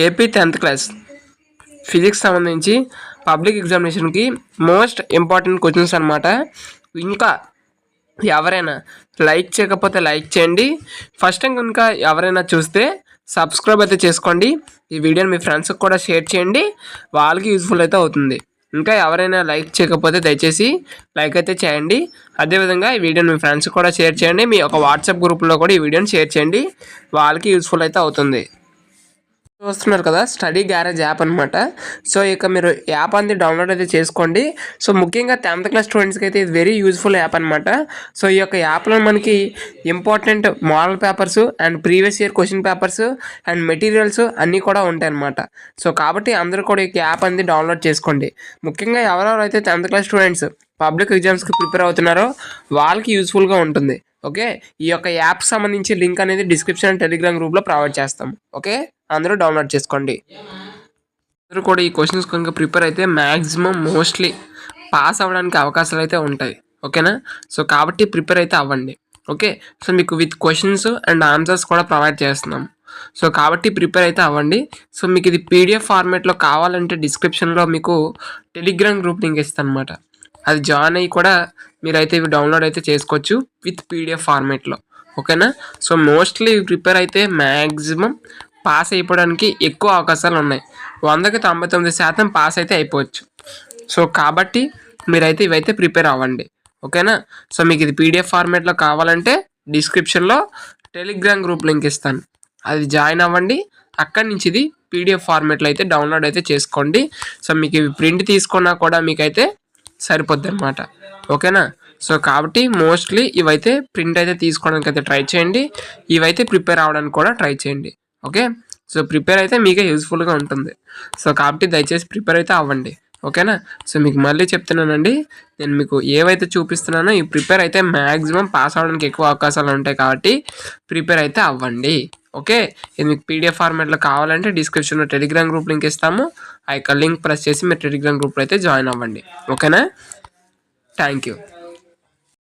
AP 10th class physics సంబంధించి public ఎగ్జామినేషన్కి most important questions అనమాట. ఇంకా ఎవరైనా లైక్ చేయకపోతే లైక్ చేయండి. ఫస్ట్ టైం కనుక ఎవరైనా చూస్తే సబ్స్క్రైబ్ అయితే చేసుకోండి. ఈ వీడియోని మీ ఫ్రెండ్స్కి కూడా షేర్ చేయండి, వాళ్ళకి యూజ్ఫుల్ అయితే అవుతుంది. ఇంకా ఎవరైనా లైక్ చేయకపోతే దయచేసి లైక్ అయితే చేయండి. అదేవిధంగా ఈ వీడియోని మీ ఫ్రెండ్స్కి కూడా షేర్ చేయండి. మీ ఒక వాట్సాప్ గ్రూప్లో కూడా ఈ వీడియోని షేర్ చేయండి, వాళ్ళకి యూజ్ఫుల్ అయితే అవుతుంది. చూస్తున్నారు కదా, స్టడీ గ్యారేజ్ యాప్ అనమాట. సో ఇక మీరు యాప్ అనేది డౌన్లోడ్ అయితే చేసుకోండి. సో ముఖ్యంగా 10th క్లాస్ స్టూడెంట్స్కి అయితే ఇది వెరీ యూజ్ఫుల్ యాప్ అనమాట. సో ఈ యొక్క యాప్లో మనకి important model papers and previous year question papers and materials అన్నీ కూడా ఉంటాయి అనమాట. సో కాబట్టి అందరూ కూడా ఈ యాప్ అనేది డౌన్లోడ్ చేసుకోండి. ముఖ్యంగా ఎవరెవరైతే 10th క్లాస్ స్టూడెంట్స్ పబ్లిక్ ఎగ్జామ్స్కి ప్రిపేర్ అవుతున్నారో వాళ్ళకి యూజ్ఫుల్గా ఉంటుంది. ఓకే, ఈ యొక్క యాప్ సంబంధించి లింక్ అనేది డిస్క్రిప్షన్ టెలిగ్రామ్ గ్రూప్లో ప్రొవైడ్ చేస్తాం. ఓకే, అందరూ డౌన్లోడ్ చేసుకోండి. అందరూ కూడా ఈ క్వశ్చన్స్ కనుక ప్రిపేర్ అయితే మ్యాక్సిమం మోస్ట్లీ పాస్ అవ్వడానికి అవకాశాలు అయితే ఉంటాయి. ఓకేనా, సో కాబట్టి ప్రిపేర్ అయితే అవ్వండి. ఓకే, సో మీకు విత్ క్వశ్చన్స్ అండ్ ఆన్సర్స్ కూడా ప్రొవైడ్ చేస్తున్నాం. సో కాబట్టి ప్రిపేర్ అయితే అవ్వండి. సో మీకు ఇది పీడిఎఫ్ ఫార్మేట్లో కావాలంటే డిస్క్రిప్షన్లో మీకు టెలిగ్రామ్ గ్రూప్ లింక్ ఇస్తాను అనమాట. అది జాయిన్ అయ్యి కూడా మీరైతే ఇవి డౌన్లోడ్ అయితే చేసుకోవచ్చు విత్ పీడిఎఫ్ ఫార్మేట్లో. ఓకేనా, సో మోస్ట్లీ ప్రిపేర్ అయితే మ్యాక్సిమం పాస్ అయిపోవడానికి ఎక్కువ అవకాశాలు ఉన్నాయి. 100కి 99% పాస్ అయితే అయిపోవచ్చు. సో కాబట్టి మీరైతే ఇవైతే ప్రిపేర్ అవ్వండి. ఓకేనా, సో మీకు ఇది పీడిఎఫ్ ఫార్మేట్లో కావాలంటే డిస్క్రిప్షన్లో టెలిగ్రామ్ గ్రూప్ లింక్ ఇస్తాను, అది జాయిన్ అవ్వండి. అక్కడి నుంచి ఇది పీడిఎఫ్ ఫార్మేట్లో అయితే డౌన్లోడ్ అయితే చేసుకోండి. సో మీకు ఇవి ప్రింట్ తీసుకున్నా కూడా మీకైతే సరిపోద్ది అనమాట. ఓకేనా, సో కాబట్టి మోస్ట్లీ ఇవైతే ప్రింట్ అయితే తీసుకోవడానికి అయితే ట్రై చేయండి, ఇవైతే ప్రిపేర్ అవ్వడానికి కూడా ట్రై చేయండి. ఓకే, సో ప్రిపేర్ అయితే మీకే యూజ్ఫుల్గా ఉంటుంది. సో కాబట్టి దయచేసి ప్రిపేర్ అయితే అవ్వండి. ఓకేనా, సో మీకు మళ్ళీ చెప్తున్నానండి, నేను మీకు ఏవైతే చూపిస్తున్నానో ఈ ప్రిపేర్ అయితే మ్యాక్సిమం పాస్ అవ్వడానికి ఎక్కువ అవకాశాలు ఉంటాయి కాబట్టి ప్రిపేర్ అయితే అవ్వండి. ఓకే, ఇది మీకు పీడిఎఫ్ ఫార్మేట్లో కావాలంటే డిస్క్రిప్షన్లో టెలిగ్రామ్ గ్రూప్ లింక్ ఇస్తాము, ఆ యొక్క లింక్ ప్రెస్ చేసి మీరు టెలిగ్రామ్ గ్రూప్లో అయితే జాయిన్ అవ్వండి. ఓకేనా, థ్యాంక్ యూ.